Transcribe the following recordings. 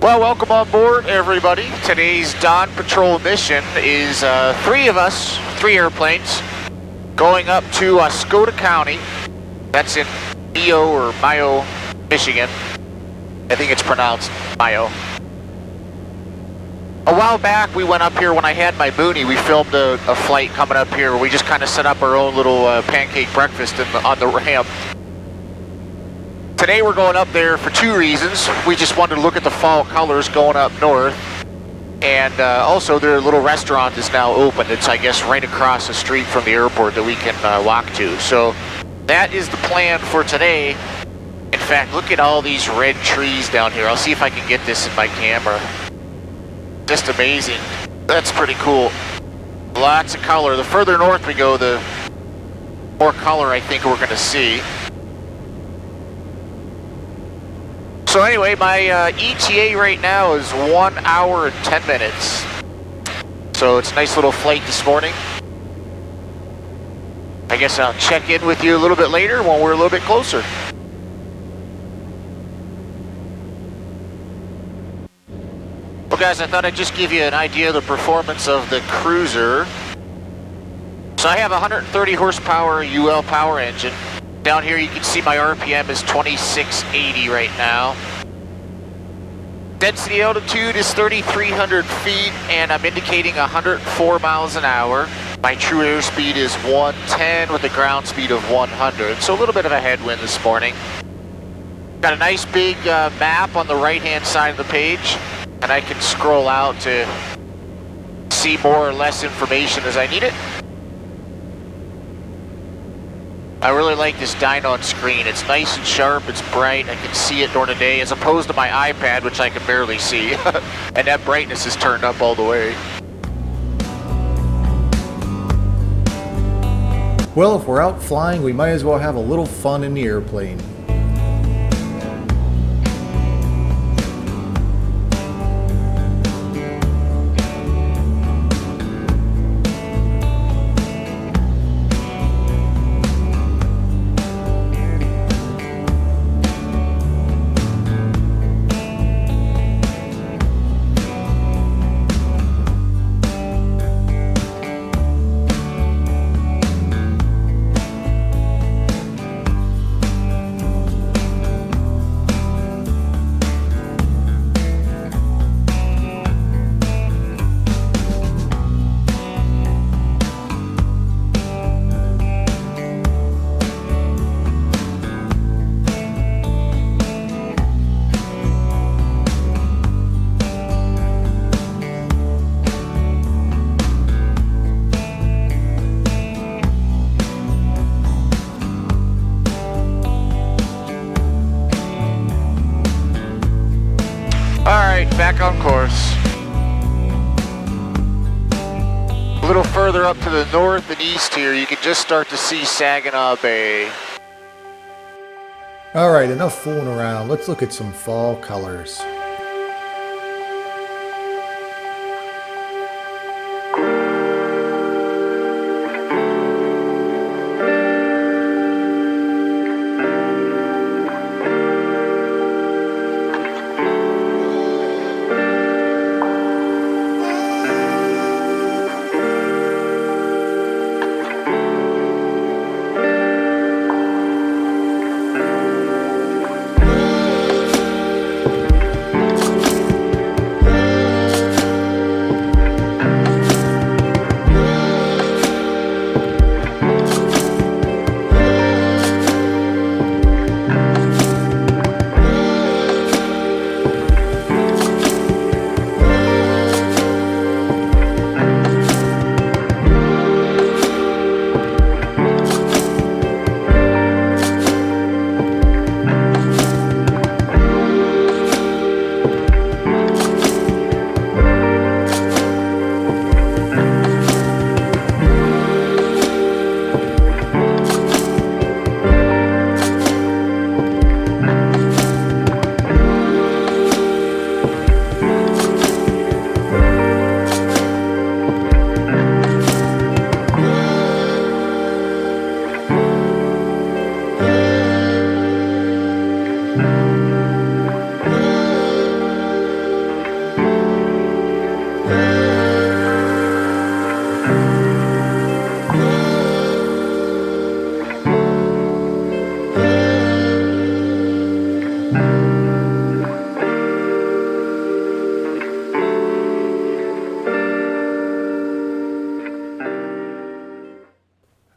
Well, welcome on board, everybody. Today's dawn patrol mission is three of us, 3 airplanes, going up to Oscoda County. That's in Mayo, Michigan. I think it's pronounced Mayo. A while back, we went up here when I had my Mooney. We filmed a flight coming up here where we just kind of set up our own little pancake breakfast on the ramp. Today we're going up there for 2 reasons. We just wanted to look at the fall colors going up north. And also their little restaurant is now open. It's, I guess, right across the street from the airport that we can walk to. So that is the plan for today. In fact, look at all these red trees down here. I'll see if I can get this in my camera. Just amazing. That's pretty cool. Lots of color. The further north we go, the more color I think we're going to see. So anyway, my ETA right now is 1 hour and 10 minutes. So it's a nice little flight this morning. I guess I'll check in with you a little bit later when we're a little bit closer. Well guys, I thought I'd just give you an idea of the performance of the cruiser. So I have a 130 horsepower UL power engine. Down here you can see my RPM is 2680 right now. Density altitude is 3,300 feet and I'm indicating 104 miles an hour. My true airspeed is 110 with a ground speed of 100. So a little bit of a headwind this morning. Got a nice big map on the right hand side of the page and I can scroll out to see more or less information as I need it. I really like this dyno screen. It's nice and sharp, it's bright, I can see it during the day, as opposed to my iPad, which I can barely see. And that brightness is turned up all the way. Well, if we're out flying, we might as well have a little fun in the airplane. Back on course. A little further up to the north and east here, you can just start to see Saginaw Bay. Alright, enough fooling around. Let's look at some fall colors.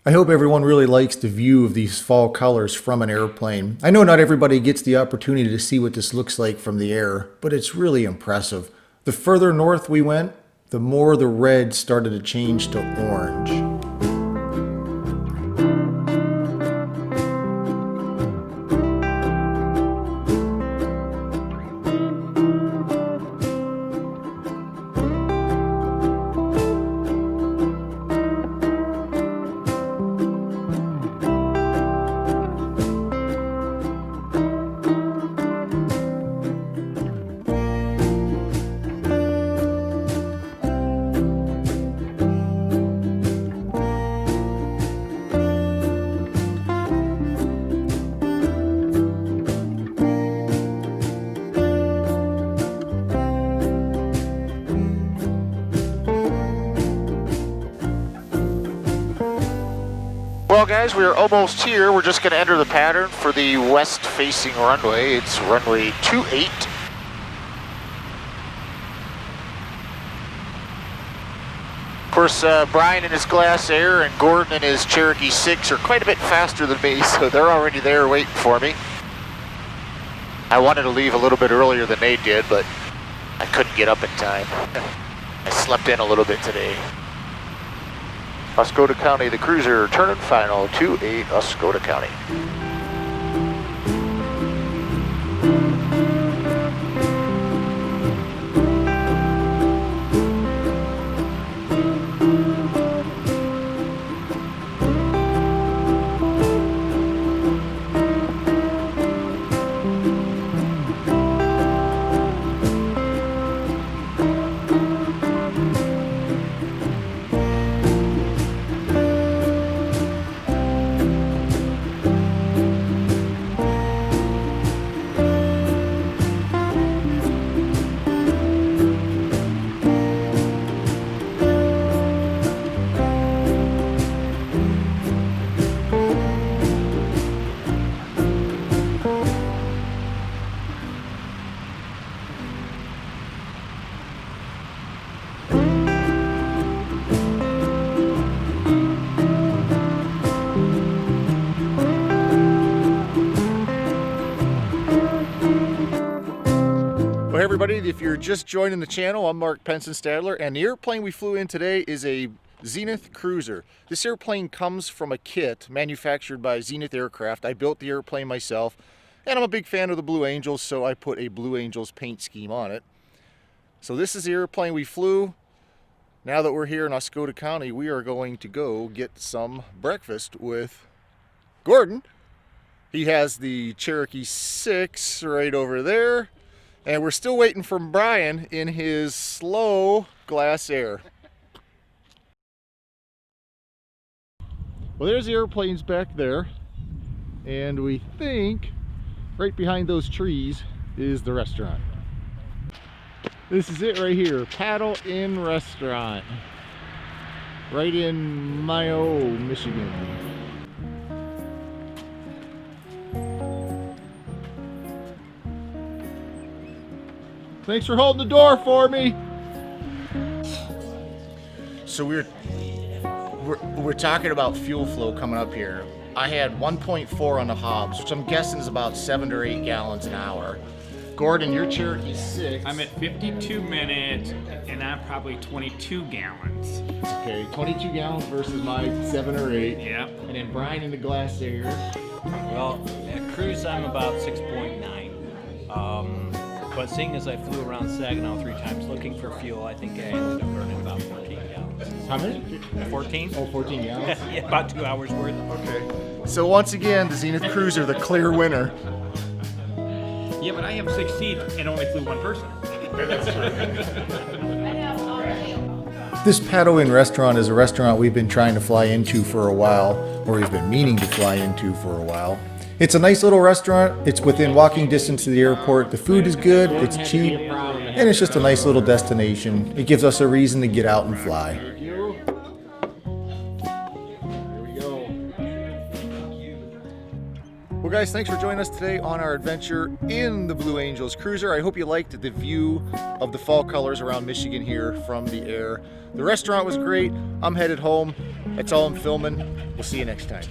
I hope everyone really likes the view of these fall colors from an airplane. I know not everybody gets the opportunity to see what this looks like from the air, but it's really impressive. The further north we went, the more the red started to change to orange. Well guys, we are almost here. We're just going to enter the pattern for the west facing runway. It's runway 28. Of course, Brian in his Glass Air and Gordon in his Cherokee 6 are quite a bit faster than me, so they're already there waiting for me. I wanted to leave a little bit earlier than they did, but I couldn't get up in time. I slept in a little bit today. Oscoda County, the cruiser, turn and final, 28 Oscoda County. Well, hey everybody, if you're just joining the channel, I'm Mark Penson-Stadler, and the airplane we flew in today is a Zenith Cruiser. This airplane comes from a kit manufactured by Zenith Aircraft. I built the airplane myself, and I'm a big fan of the Blue Angels, so I put a Blue Angels paint scheme on it. So this is the airplane we flew. Now that we're here in Oscoda County, we are going to go get some breakfast with Gordon. He has the Cherokee 6 right over there. And we're still waiting for Brian in his slow Glass Air. Well, there's the airplanes back there. And we think right behind those trees is the restaurant. This is it right here, Paddle Inn Restaurant. Right in Mayo, Michigan. Thanks for holding the door for me. So we're talking about fuel flow coming up here. I had 1.4 on the hobs, which I'm guessing is about 7 or 8 gallons an hour. Gordon, your Cherokee 6. I'm at 52 minutes, and I'm probably 22 gallons. Okay, 22 gallons versus my 7 or 8. Yep. And then Brian in the Glass Air. Well, at cruise I'm about 6.9. But seeing as I flew around Saginaw 3 times looking for fuel, I think I ended up burning about 14 gallons. How many? 14? Oh, 14 gallons. Yeah, about 2 hours worth. Okay. So once again, the Zenith Cruiser, the clear winner. Yeah, but I have 6 seats and only flew one person. This Paddle Inn restaurant is a restaurant we've been trying to fly into for a while, or we've been meaning to fly into for a while. It's a nice little restaurant. It's within walking distance to the airport. The food is good, it's cheap, and it's just a nice little destination. It gives us a reason to get out and fly. Here we go. Well guys, thanks for joining us today on our adventure in the Blue Angels cruiser. I hope you liked the view of the fall colors around Michigan here from the air. The restaurant was great. I'm headed home. That's all I'm filming. We'll see you next time.